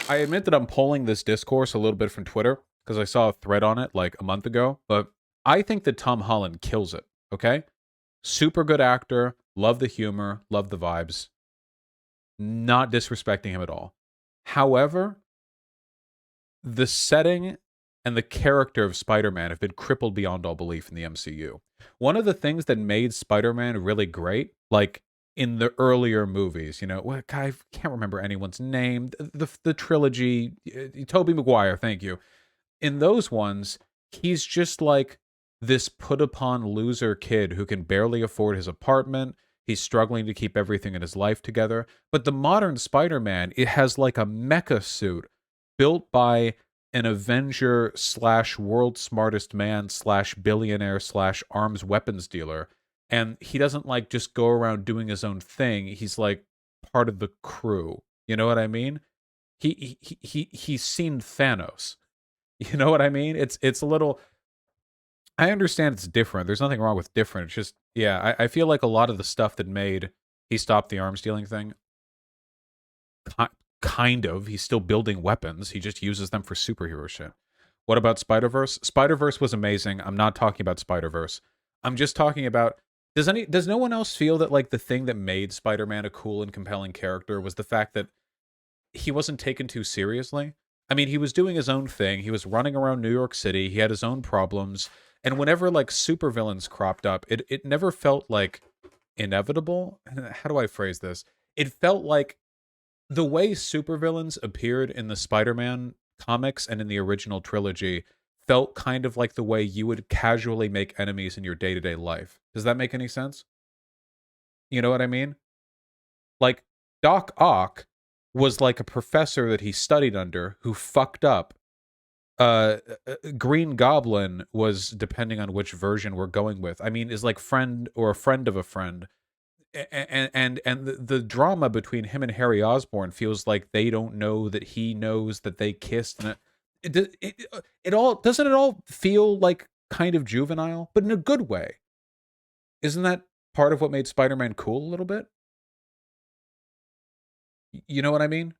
I admit that I'm pulling this discourse a little bit from Twitter because I saw a thread on it like a month ago, but I think that Tom Holland kills it, okay? Super good actor, love the humor, love the vibes, not disrespecting him at all. However, the setting and the character of Spider-Man have been crippled beyond all belief in the MCU. One of the things that made Spider-Man really great, like in the earlier movies, I can't remember anyone's name, the trilogy, Tobey Maguire, thank you. In those ones, he's just like this put upon loser kid who can barely afford his apartment. He's struggling to keep everything in his life together. But the modern Spider-Man, it has like a mecha suit built by an Avenger slash world smartest man slash billionaire slash arms weapons dealer. And he doesn't like just go around doing his own thing. He's like part of the crew. You know what I mean? He's seen Thanos. You know what I mean? It's a little. I understand it's different. There's nothing wrong with different. It's just, yeah, I feel like a lot of the stuff that made he stopped the arms dealing thing, kind of. He's still building weapons. He just uses them for superhero shit. What about Spider-Verse? Spider-Verse was amazing. I'm not talking about Spider-Verse. I'm just talking about does no one else feel that like the thing that made Spider-Man a cool and compelling character was the fact that he wasn't taken too seriously? I mean, he was doing his own thing. He was running around New York City. He had his own problems. And whenever like supervillains cropped up, it never felt like inevitable. How do I phrase this? It felt like the way supervillains appeared in the Spider-Man comics and in the original trilogy felt kind of like the way you would casually make enemies in your day-to-day life. Does that make any sense? You know what I mean? Like Doc Ock was like a professor that he studied under who fucked up. Green Goblin was, depending on which version we're going with, I mean, is like friend or a friend of a friend. And the drama between him and Harry Osborn feels like they don't know that he knows that they kissed, and it all doesn't it all feel like kind of juvenile, but in a good way. Isn't that part of what made Spider-Man cool a little bit? You know what I mean?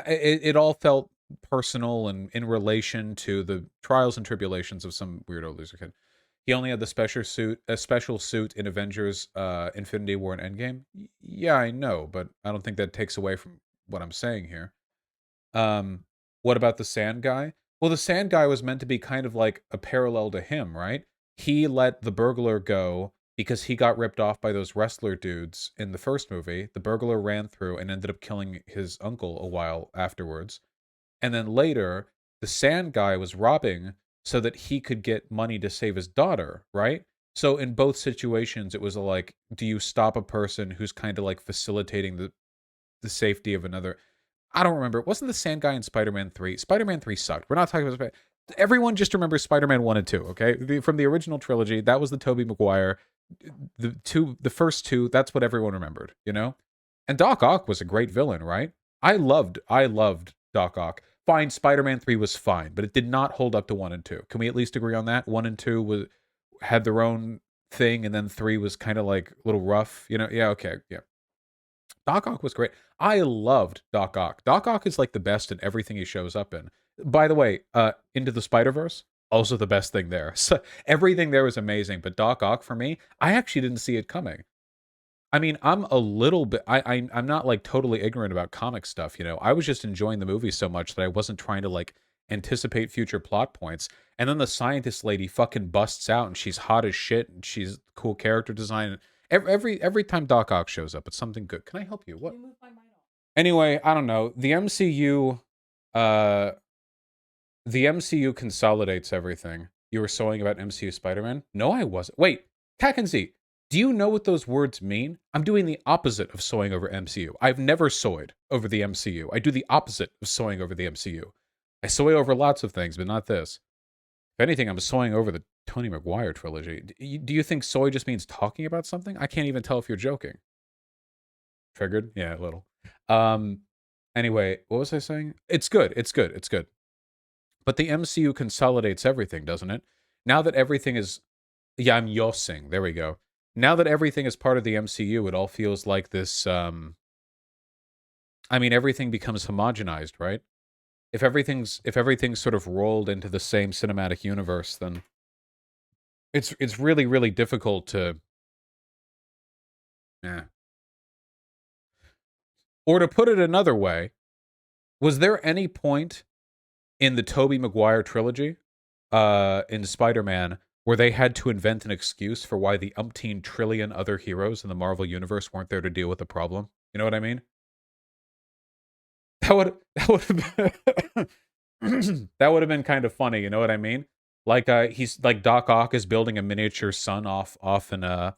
It all felt personal and in relation to the trials and tribulations of some weirdo loser kid. He only had the special suit in Avengers, Infinity War, and Endgame. Yeah, I know, but I don't think that takes away from what I'm saying here. What about the Sand Guy? Well, the Sand Guy was meant to be kind of like a parallel to him, right? He let the burglar go because he got ripped off by those wrestler dudes in the first movie. The burglar ran through and ended up killing his uncle a while afterwards. And then later, the Sand Guy was robbing so that he could get money to save his daughter, right? So in both situations, it was like, do you stop a person who's kind of like facilitating the safety of another? I don't remember. Wasn't the Sand Guy in Spider-Man 3? Spider-Man 3 sucked. We're not talking about everyone just remembers Spider-Man 1 and 2, okay? From the original trilogy, that was the Tobey Maguire. The first two, that's what everyone remembered, you know? And Doc Ock was a great villain, right? I loved Doc Ock. Fine, Spider-Man 3 was fine, but it did not hold up to 1 and 2. Can we at least agree on that? 1 and 2 had their own thing, and then 3 was kind of like a little rough, you know? Yeah, okay, yeah. Doc Ock was great. I loved Doc Ock. Doc Ock is like the best in everything he shows up in. By the way, Into the Spider-Verse, also the best thing there. So everything there was amazing, but Doc Ock for me, I actually didn't see it coming. I mean, I'm a little bit. I'm not like totally ignorant about comic stuff. I was just enjoying the movie so much that I wasn't trying to like anticipate future plot points. And then the scientist lady fucking busts out, and she's hot as shit, and she's cool character design. Every time Doc Ock shows up, it's something good. Can I help you? What? Anyway, I don't know. Uh, the MCU consolidates everything. You were sewing about MCU Spider-Man? No, I wasn't. Wait, Kakenzi, do you know what those words mean? I'm doing the opposite of sewing over MCU. I've never sewed over the MCU. I do the opposite of sewing over the MCU. I sew over lots of things, but not this. If anything, I'm sewing over the Tobey Maguire trilogy. Do you think soy just means talking about something? I can't even tell if you're joking. Triggered? Yeah, a little. Um, anyway, what was I saying? It's good. It's good. It's good. But the MCU consolidates everything, doesn't it? Now that everything is Yeah, I'm yosing. There we go. Now that everything is part of the MCU, it all feels like this. I mean, everything becomes homogenized, right? If everything's sort of rolled into the same cinematic universe, then it's really really difficult to. Yeah. Or to put it another way, was there any point in the Tobey Maguire trilogy, in Spider-Man, where they had to invent an excuse for why the umpteen trillion other heroes in the Marvel universe weren't there to deal with the problem? You know what I mean? That would that would have been kind of funny. You know what I mean? Like he's like Doc Ock is building a miniature sun off in the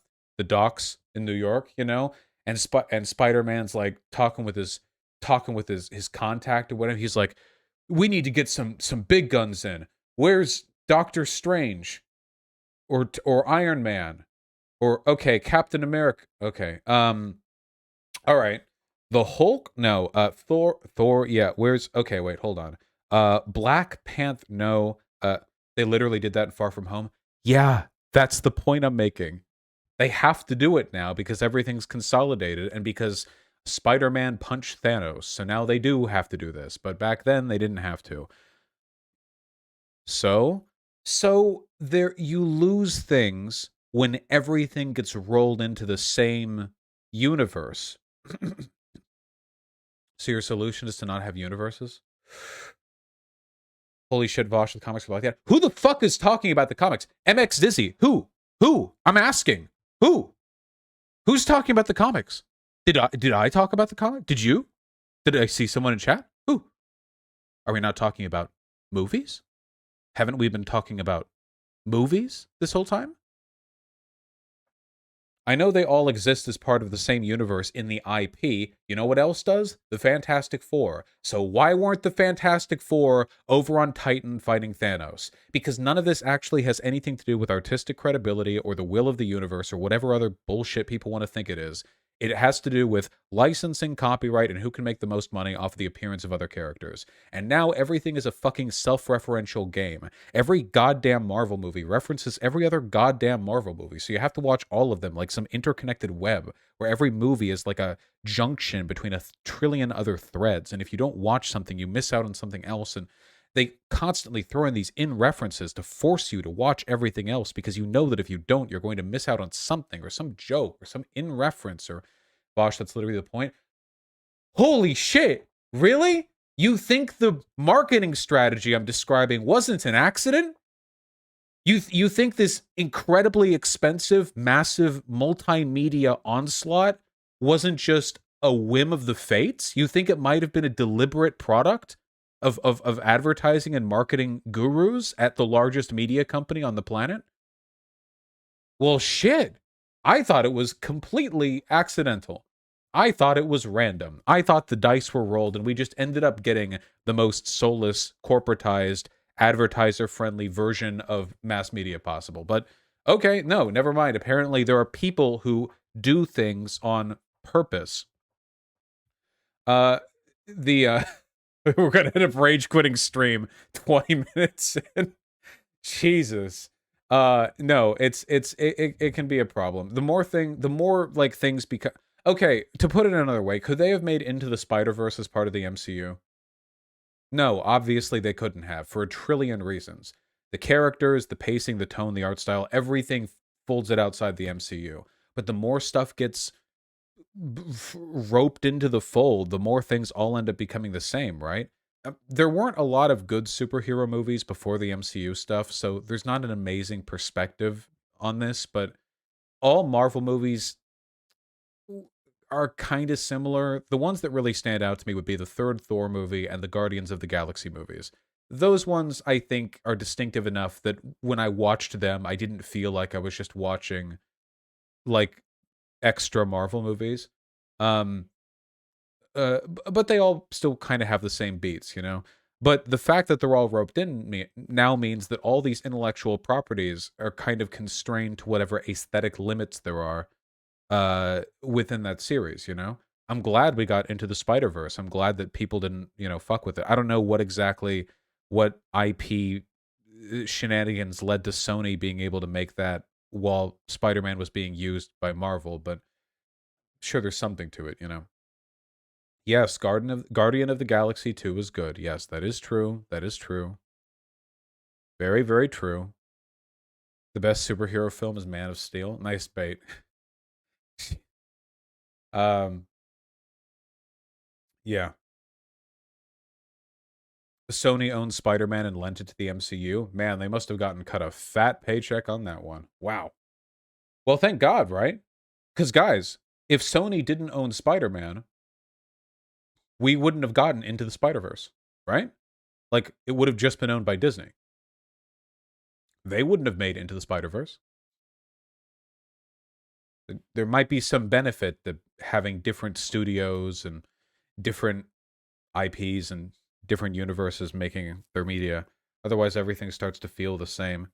docks in New York. You know, and Spider Man's like talking with his contact or whatever. He's like, we need to get some big guns in. Where's Doctor Strange or Iron Man or okay Captain America? Okay, all right. The Hulk? No. Thor, yeah. Where's okay, wait, hold on. Black Panther, no. They literally did that in Far From Home. Yeah, that's the point I'm making. They have to do it now because everything's consolidated and because Spider-Man punched Thanos. So now they do have to do this. But back then they didn't have to. So, so there you lose things when everything gets rolled into the same universe. So your solution is to not have universes? Holy shit, Vosh, the comics are like that. Who the fuck is talking about the comics? MX Dizzy. Who? Who? I'm asking. Who? Who's talking about the comics? Did I talk about the comic? Did you? Did I see someone in chat? Who? Are we not talking about movies? Haven't we been talking about movies this whole time? I know they all exist as part of the same universe in the IP. You know what else does? The Fantastic Four. So why weren't the Fantastic Four over on Titan fighting Thanos? Because none of this actually has anything to do with artistic credibility or the will of the universe or whatever other bullshit people want to think it is. It has to do with licensing, copyright, and who can make the most money off of the appearance of other characters. And now everything is a fucking self-referential game. Every goddamn Marvel movie references every other goddamn Marvel movie. So you have to watch all of them like some interconnected web where every movie is like a junction between a trillion other threads. And if you don't watch something, you miss out on something else. And they constantly throw in these in references to force you to watch everything else because you know that if you don't, you're going to miss out on something or some joke or some in reference or Bosh, that's literally the point. Holy shit. Really? You think the marketing strategy I'm describing wasn't an accident? You think this incredibly expensive, massive multimedia onslaught wasn't just a whim of the fates? You think it might have been a deliberate product of advertising and marketing gurus at the largest media company on the planet? Well, shit. I thought it was completely accidental. I thought it was random. I thought the dice were rolled and we just ended up getting the most soulless, corporatized, advertiser friendly version of mass media possible. But okay, no, never mind. Apparently, there are people who do things on purpose. Uh, the we're gonna end up rage quitting stream 20 minutes in. Jesus. No, it can be a problem. The more like things become okay, to put it another way, could they have made Into the Spider-Verse as part of the MCU? No, obviously they couldn't have for a trillion reasons. The characters, the pacing, the tone, the art style, everything folds it outside the MCU. But the more stuff gets roped into the fold, the more things all end up becoming the same, right? There weren't a lot of good superhero movies before the MCU stuff, so there's not an amazing perspective on this, but all Marvel movies are kind of similar. The ones that really stand out to me would be the third Thor movie and the Guardians of the Galaxy movies. Those ones I think are distinctive enough that when I watched them, I didn't feel like I was just watching like extra Marvel movies. Um but they all still kind of have the same beats, you know. But the fact that they're all roped in now means that all these intellectual properties are kind of constrained to whatever aesthetic limits there are within that series, you know. I'm glad we got Into the Spider-Verse. I'm glad that people didn't, you know, fuck with it. I don't know what IP shenanigans led to Sony being able to make that while Spider-Man was being used by Marvel, but sure, there's something to it, Yes, Guardian of the Galaxy 2 was good. Yes, that is true. That is true. Very, very true. The best superhero film is Man of Steel. Nice bait. um, yeah. Sony owned Spider-Man and lent it to the MCU. Man, they must have gotten cut a fat paycheck on that one. Wow. Well, thank God, right? Because, guys, if Sony didn't own Spider-Man, we wouldn't have gotten Into the Spider-Verse, right? Like, it would have just been owned by Disney. They wouldn't have made Into the Spider-Verse. There might be some benefit to having different studios and different IPs and different universes making their media. Otherwise, everything starts to feel the same.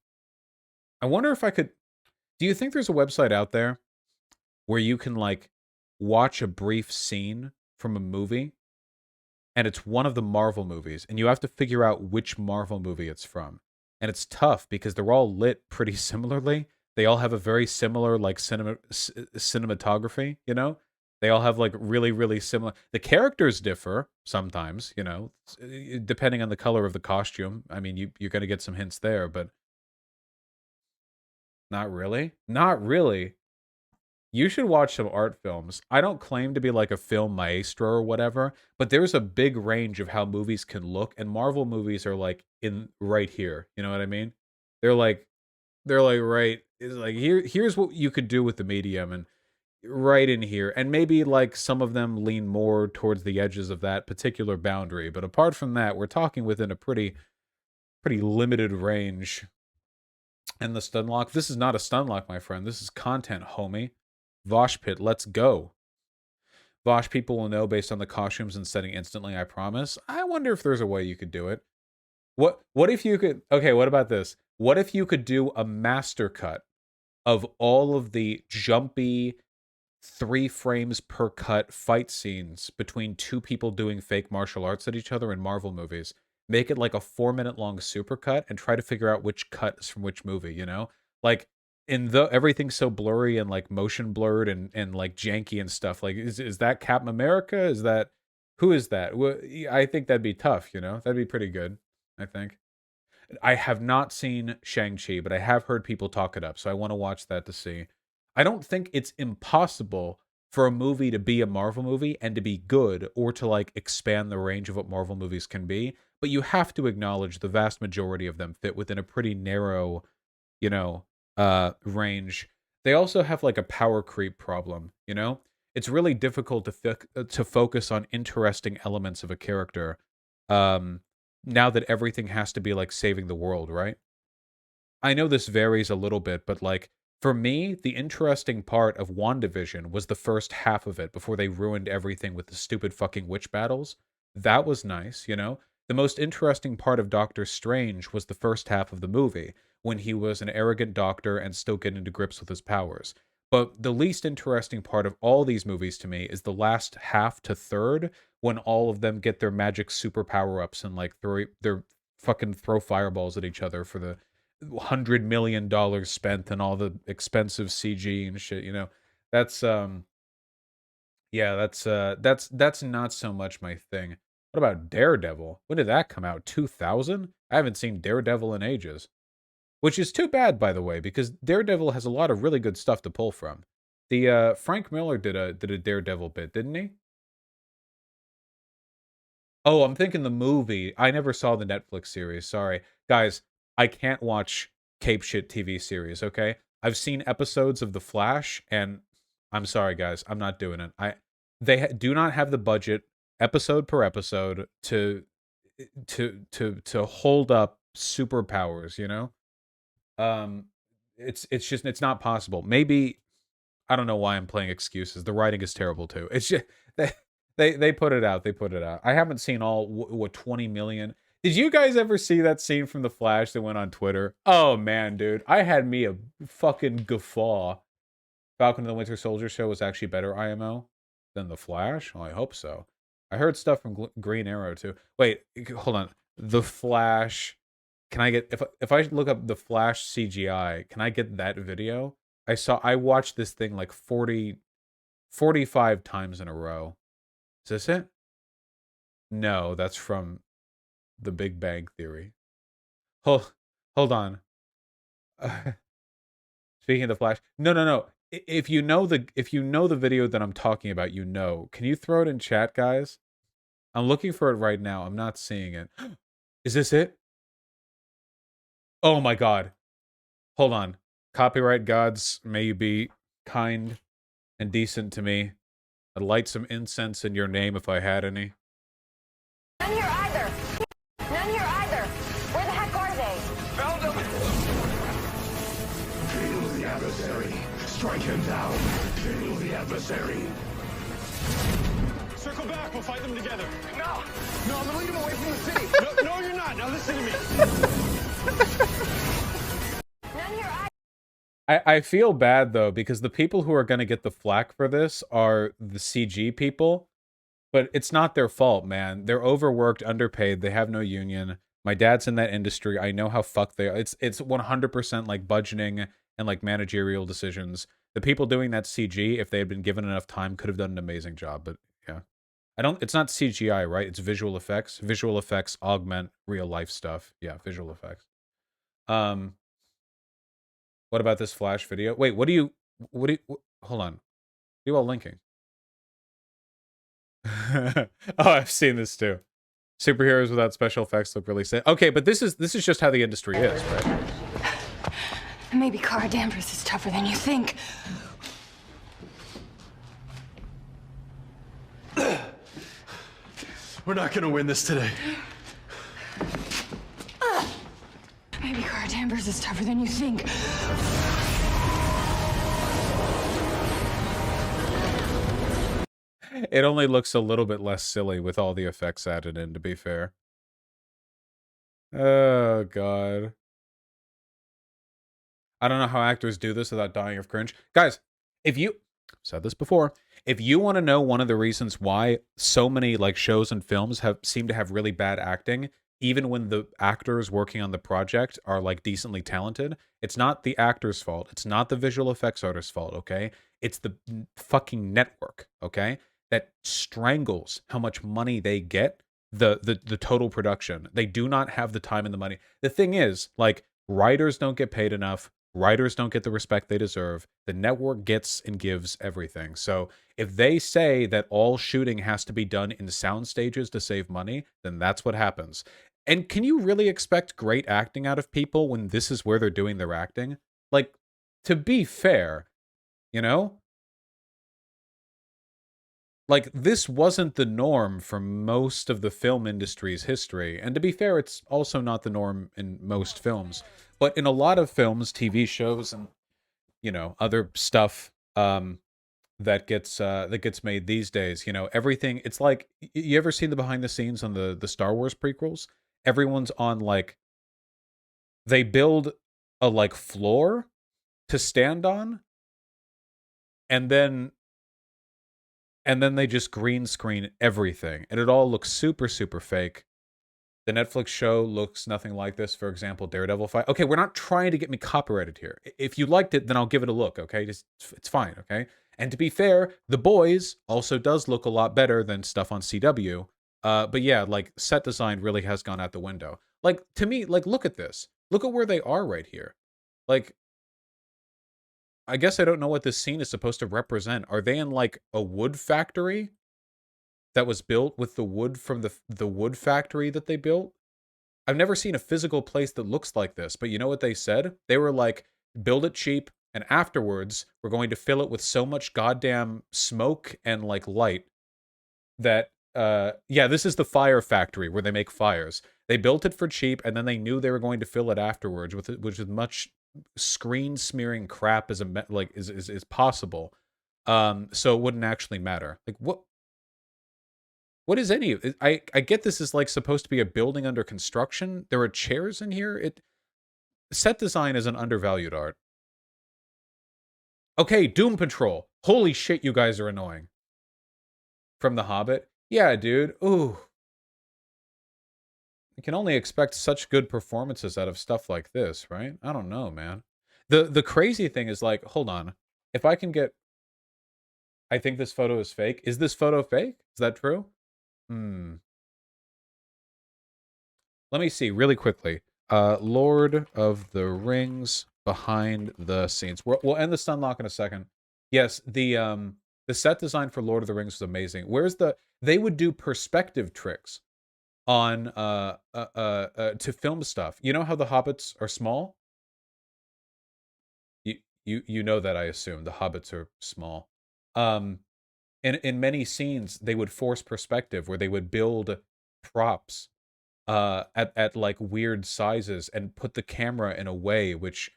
I wonder if I could. Do you think there's a website out there where you can, like, watch a brief scene from a movie and it's one of the Marvel movies and you have to figure out which Marvel movie it's from? And it's tough because they're all lit pretty similarly. They all have a very similar, like, cinematography, They all have, like, really, really similar. The characters differ sometimes, depending on the color of the costume. I mean, you're going to get some hints there, but not really. Not really. You should watch some art films. I don't claim to be like a film maestro or whatever, but there's a big range of how movies can look, and Marvel movies are, like, in right here. You know what I mean? They're like right. It's like, here's what you could do with the medium, and right in here. And maybe, like, some of them lean more towards the edges of that particular boundary, but apart from that, we're talking within a pretty limited range. And the stun lock, this is not a stun lock, my friend. This is content, homie. Vosh pit, let's go. Vosh people will know based on the costumes and setting instantly, I promise. I wonder if there's a way you could do it. What if you could, okay, what about this? What if you could do a master cut of all of the jumpy 3 frames per cut fight scenes between two people doing fake martial arts at each other in Marvel movies? Make it like a 4 minute long supercut and try to figure out which cut is from which movie, Like, in the everything's so blurry and, like, motion blurred and like janky and stuff. Like, is that Captain America? Is that, who is that? I think that'd be tough, That'd be pretty good, I think. I have not seen Shang-Chi, but I have heard people talk it up, so I want to watch that to see. I don't think it's impossible for a movie to be a Marvel movie and to be good, or to, like, expand the range of what Marvel movies can be, but you have to acknowledge the vast majority of them fit within a pretty narrow, range. They also have, like, a power creep problem. It's really difficult to focus on interesting elements of a character. Um, Now that everything has to be, like, saving the world, right? I know this varies a little bit, but, like, for me, the interesting part of WandaVision was the first half of it before they ruined everything with the stupid fucking witch battles. That was nice. The most interesting part of Doctor Strange was the first half of the movie, when he was an arrogant doctor and still getting to grips with his powers. But the least interesting part of all these movies to me is the last half to third, when all of them get their magic super power ups and, like, throw fireballs at each other for the $100 million spent and all the expensive CG and shit. That's yeah, that's not so much my thing. What about Daredevil? When did that come out? 2000? I haven't seen Daredevil in ages. Which is too bad, by the way, because Daredevil has a lot of really good stuff to pull from. The Frank Miller did a Daredevil bit, didn't he? Oh, I'm thinking the movie. I never saw the Netflix series. Sorry. Guys, I can't watch Cape Shit TV series, okay? I've seen episodes of The Flash, and I'm sorry, guys. I'm not doing it. They do not have the budget, episode per episode, to hold up superpowers. Um it's just, it's not possible. Maybe, I don't know why I'm playing excuses. The writing is terrible too. It's just they they put it out. They put it out. I haven't seen all, what, 20 million. Did you guys ever see that scene from The Flash that went on Twitter? Oh man, dude, I had me a fucking guffaw. Falcon and the Winter Soldier show was actually better IMO than The Flash. Well, I hope so. I heard stuff from Green Arrow too. Wait, hold on. The Flash can I get if I look up the Flash CGI, can I get that video? I watched this thing like 45 times in a row. Is this it? No, that's from The Big Bang Theory. Hold on. Speaking of the Flash, no. If you know the video that I'm talking about, you know. Can you throw it in chat, guys? I'm looking for it right now. I'm not seeing it. Is this it? Oh my god. Hold on. Copyright gods, may you be kind and decent to me. I'd light some incense in your name if I had any. None here either. None here either. Where the heck are they? Found them! Kill the adversary. Strike him down. Kill the adversary. Circle back, we'll fight them together. No, I'm gonna lead him away from the city. No, you're not. Now listen to me. None here either. I feel bad though, because the people who are going to get the flack for this are the CG people, but it's not their fault, man. They're overworked, underpaid, they have no union. My dad's in that industry. I know how fucked they are. It's 100% like budgeting and like managerial decisions. The people doing that CG, if they had been given enough time, could have done an amazing job, but yeah. It's not CGI, right? It's visual effects. Visual effects augment real life stuff. Yeah, visual effects. What about this Flash video? Wait, hold on. What are you all linking? Oh, I've seen this too. Superheroes without special effects look really sad. Okay, but this is just how the industry is, right? Maybe Kara Danvers is tougher than you think. We're not gonna win this today. Maybe Kara Danvers is tougher than you think. It only looks a little bit less silly with all the effects added in, to be fair. Oh, God. I don't know how actors do this without dying of cringe. Guys, if you... I've said this before. If you want to know one of the reasons why so many like shows and films seem to have really bad acting, even when the actors working on the project are like decently talented, it's not the actor's fault. It's not the visual effects artist's fault, okay? It's the fucking network, okay? That strangles how much money they get, the total production. They do not have the time and the money. The thing is, like, writers don't get paid enough. Writers don't get the respect they deserve. The network gets and gives everything. So if they say that all shooting has to be done in sound stages to save money, then that's what happens. And can you really expect great acting out of people when this is where they're doing their acting? Like, to be fair, you know? Like, this wasn't the norm for most of the film industry's history. And to be fair, it's also not the norm in most films. But in a lot of films, TV shows, and, you know, other stuff that gets made these days, you know, everything, it's like, you ever seen the behind the scenes on the Star Wars prequels? Everyone's on, like, they build a, like, floor to stand on, and then they just green screen everything, and it all looks super, super fake. The Netflix show looks nothing like this. For example, Daredevil fight. Okay, we're not trying to get me copyrighted here. If you liked it, then I'll give it a look, okay? It's fine, okay? And to be fair, The Boys also does look a lot better than stuff on CW. But yeah, like, set design really has gone out the window. Like, to me, like, look at this. Look at where they are right here. Like, I guess I don't know what this scene is supposed to represent. Are they in, like, a wood factory that was built with the wood from the wood factory that they built? I've never seen a physical place that looks like this, but you know what they said? They were like, build it cheap, and afterwards, we're going to fill it with so much goddamn smoke and, like, light that, yeah, this is the fire factory where they make fires. They built it for cheap, and then they knew they were going to fill it afterwards with as much screen smearing crap as is possible, so it wouldn't actually matter. Like, what is any of it? I get this is like supposed to be a building under construction. There are chairs in here. Set design is an undervalued art. Okay, Doom Patrol. Holy shit, you guys are annoying. From The Hobbit. Yeah, dude. Ooh. You can only expect such good performances out of stuff like this, right? I don't know, man. The crazy thing is, like, hold on. If I can get... I think this photo is fake. Is this photo fake? Is that true? Let me see really quickly. Lord of the Rings behind the scenes. We'll end the Stunlock in a second. Yes, the set design for Lord of the Rings was amazing. Where's the... They would do perspective tricks on to film stuff. You know how the hobbits are small? You know that, I assume. The hobbits are small. In many scenes, they would force perspective where they would build props at like weird sizes and put the camera in a way which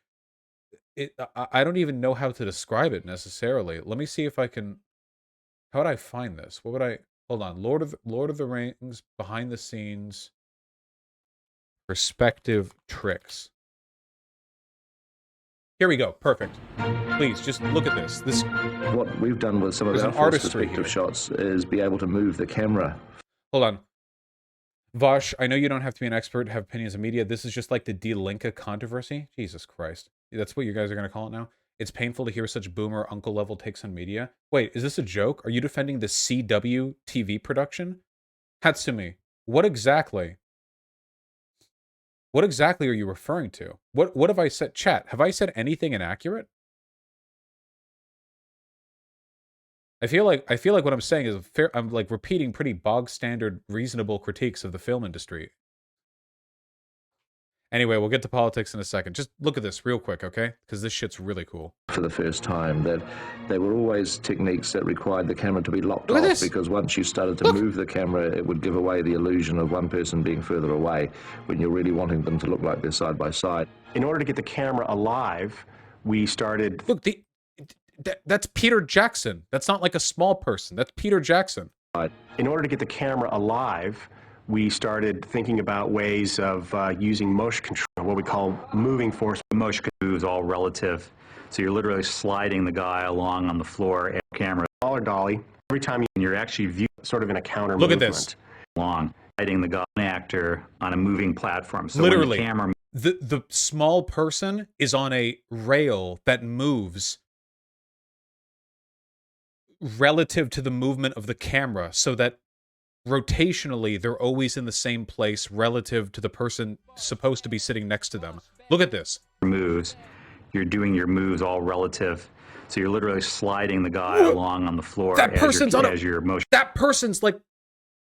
I don't even know how to describe it necessarily. Let me see if I can... How would I find this? What would I... Hold on. Lord of the Rings behind the scenes perspective tricks. Here we go. Perfect. Please, just look at this. What we've done with some of There's our an forced artistry perspective here. shots is be able to move the camera. Hold on. Vosh, I know you don't have to be an expert to have opinions of media. This is just like the D-Linka controversy. Jesus Christ. That's what you guys are going to call it now? It's painful to hear such boomer uncle level takes on media. Wait, is this a joke? Are you defending the CW TV production? Hatsumi, what exactly are you referring to? What have I said? Chat, have I said anything inaccurate? I feel like what I'm saying is fair. I'm like repeating pretty bog standard, reasonable critiques of the film industry. Anyway, we'll get to politics in a second. Just look at this real quick, okay? Because this shit's really cool. For the first time, that there were always techniques that required the camera to be locked Look at off this. because once you started to move the camera, it would give away the illusion of one person being further away when you're really wanting them to look like they're side by side. In order to get the camera alive, we started... Look, that's Peter Jackson. That's not like a small person. That's Peter Jackson. In order to get the camera alive, we started thinking about ways of using motion control, what we call moving force. Motion control is all relative, so you're literally sliding the guy along on the floor and camera. Smaller dolly. Every time you're actually viewing sort of in a counter Look movement. at this. Along, sliding the guy, an actor on a moving platform. So Literally, when the camera the small person is on a rail that moves relative to the movement of the camera, so that rotationally they're always in the same place relative to the person supposed to be sitting next to them. Look at this. moves, you're doing your moves all relative. So you're literally sliding the guy along on the floor That person's on as your motion. That person's like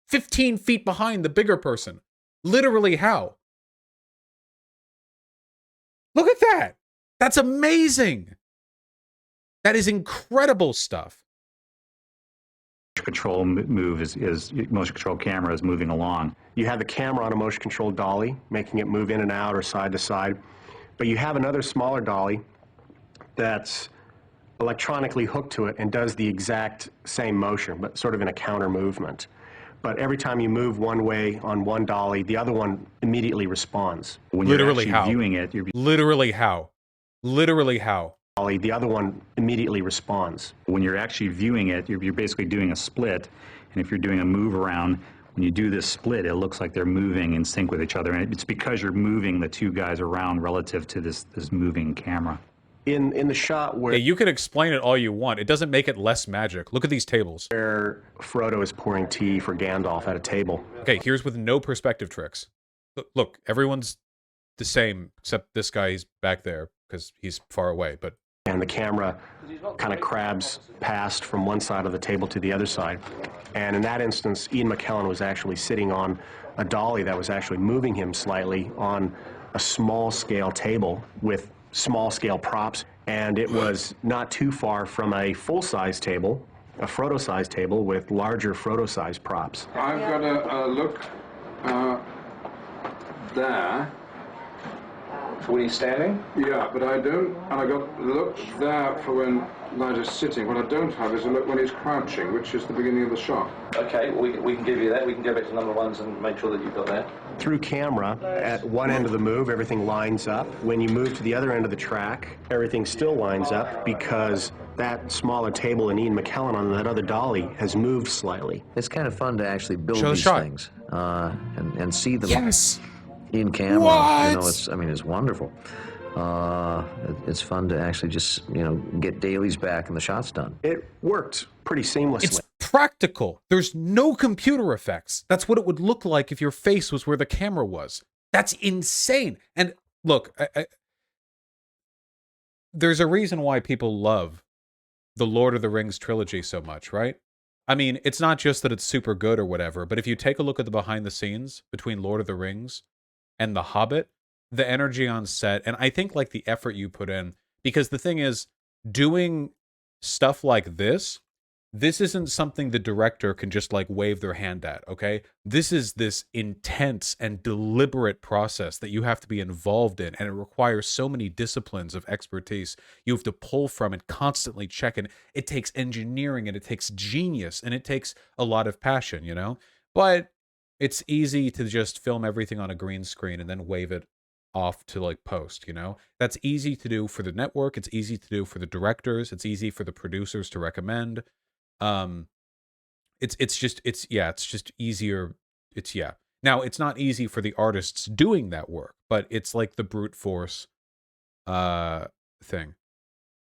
15 feet behind the bigger person. Literally how? Look at that. That's amazing. That is incredible stuff. Control move is motion control camera is moving along. You have the camera on a motion control dolly, making it move in and out or side to side. But you have another smaller dolly that's electronically hooked to it and does the exact same motion, but sort of in a counter movement. But every time you move one way on one dolly, the other one immediately responds. When Literally you're how? actually viewing it, you're Literally how? Literally how? The other one immediately responds. when you're actually viewing it, you're basically doing a split. And if you're doing a move around, when you do this split, it looks like they're moving in sync with each other. And it's because you're moving the two guys around relative to this moving camera. In the shot where Hey, you can explain it all you want. It doesn't make it less magic. Look at these tables. Frodo is pouring tea for Gandalf at a table. Okay, here's with no perspective tricks. Look, everyone's the same except this guy, he's back there because he's far away. But And the camera kind of crabs past from one side of the table to the other side. And in that instance, Ian McKellen was actually sitting on a dolly that was actually moving him slightly on a small-scale table with small-scale props. And it was not too far from a full-size table, a Frodo-sized table with larger Frodo-sized props. I've got a look there. For when he's standing? Yeah, but I don't, and I got the look there for when Nigel's sitting. What I don't have is a look when he's crouching, which is the beginning of the shot. Okay, we can give you that. We can go back to number ones and make sure that you've got that. Through camera, at one end of the move, everything lines up. When you move to the other end of the track, everything still lines up because that smaller table and Ian McKellen on that other dolly has moved slightly. It's kind of fun to actually build Show the these shot. things and see them Yes. in camera. What? You know, it's wonderful. It's fun to actually just, get dailies back and the shots done. It worked pretty seamlessly. It's practical. There's no computer effects. That's what it would look like if your face was where the camera was. That's insane. And look, there's a reason why people love the Lord of the Rings trilogy so much, right? I mean, it's not just that it's super good or whatever, but if you take a look at the behind the scenes between Lord of the Rings and The Hobbit, the energy on set, and I think like the effort you put in, because the thing is, doing stuff like this isn't something the director can just like wave their hand at, okay? This is this intense and deliberate process that you have to be involved in, and it requires so many disciplines of expertise you have to pull from and constantly check, and it takes engineering, and it takes genius, and it takes a lot of passion, But it's easy to just film everything on a green screen and then wave it off to like post, That's easy to do for the network, it's easy to do for the directors, it's easy for the producers to recommend. It's just easier. Now it's not easy for the artists doing that work, but it's like the brute force thing.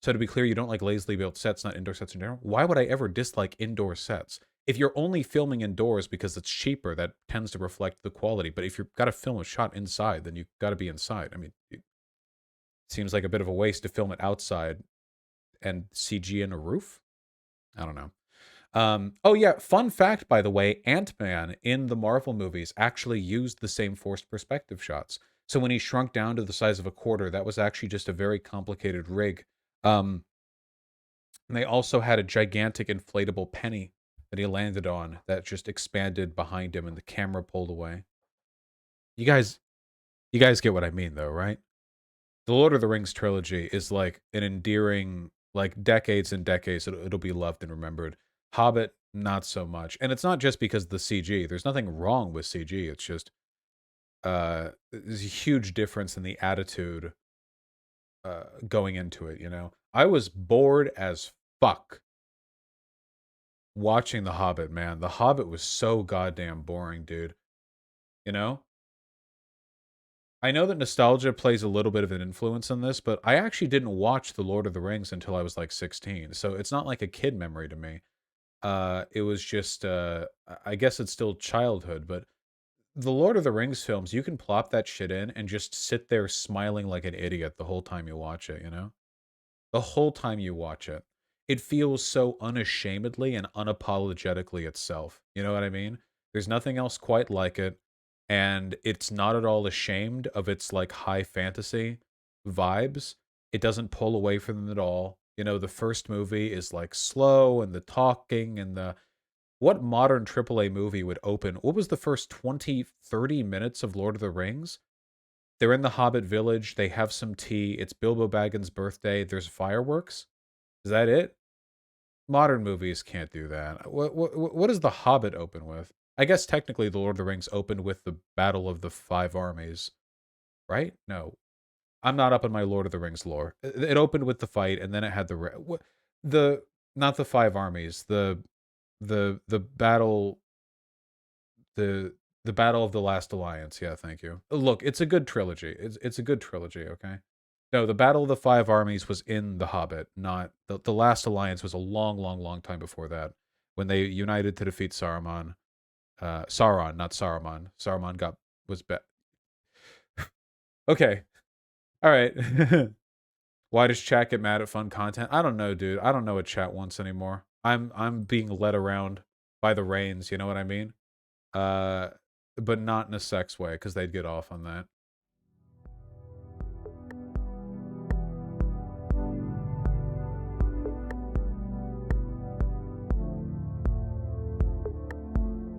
So to be clear, you don't like lazily built sets, not indoor sets in general. Why would I ever dislike indoor sets? If you're only filming indoors because it's cheaper, that tends to reflect the quality. But if you've got to film a shot inside, then you've got to be inside. I mean, it seems like a bit of a waste to film it outside and CG in a roof. I don't know. Oh yeah, fun fact, by the way, Ant-Man in the Marvel movies actually used the same forced perspective shots. So when he shrunk down to the size of a quarter, that was actually just a very complicated rig. And they also had a gigantic inflatable penny that he landed on that just expanded behind him and the camera pulled away. You guys get what I mean though, right? The Lord of the Rings trilogy is like an endearing, like decades and decades, it'll be loved and remembered. Hobbit, not so much. And it's not just because of the CG. There's nothing wrong with CG. It's just there's a huge difference in the attitude going into it, I was bored as fuck watching The Hobbit, man. The Hobbit was so goddamn boring, dude. I know that nostalgia plays a little bit of an influence on this, but I actually didn't watch The Lord of the Rings until I was like 16. So it's not like a kid memory to me. It was just, I guess it's still childhood, but the Lord of the Rings films, you can plop that shit in and just sit there smiling like an idiot the whole time you watch it, The whole time you watch it. It feels so unashamedly and unapologetically itself. You know what I mean? There's nothing else quite like it, and it's not at all ashamed of its like high fantasy vibes. It doesn't pull away from them at all. The first movie is like slow and the talking and what modern AAA movie would open? What was the first 20, 30 minutes of Lord of the Rings? They're in the Hobbit village. They have some tea. It's Bilbo Baggins' birthday. There's fireworks. Is that it? Modern movies can't do that. What does The Hobbit open with? I guess technically the Lord of the Rings opened with the Battle of the Five Armies. Right? No. I'm not up on my Lord of the Rings lore. It opened with the fight, and then it had not the Five Armies, the battle, the Battle of the Last Alliance. Yeah, thank you. Look, it's a good trilogy. It's a good trilogy. Okay. No, the Battle of the Five Armies was in The Hobbit, not the Last Alliance was a long, long, long time before that, when they united to defeat Saruman. Sauron, not Saruman. Saruman was bad. Okay. All right. Why does chat get mad at fun content? I don't know, dude. I don't know what chat wants anymore. I'm being led around by the reins, you know what I mean? But not in a sex way, because they'd get off on that.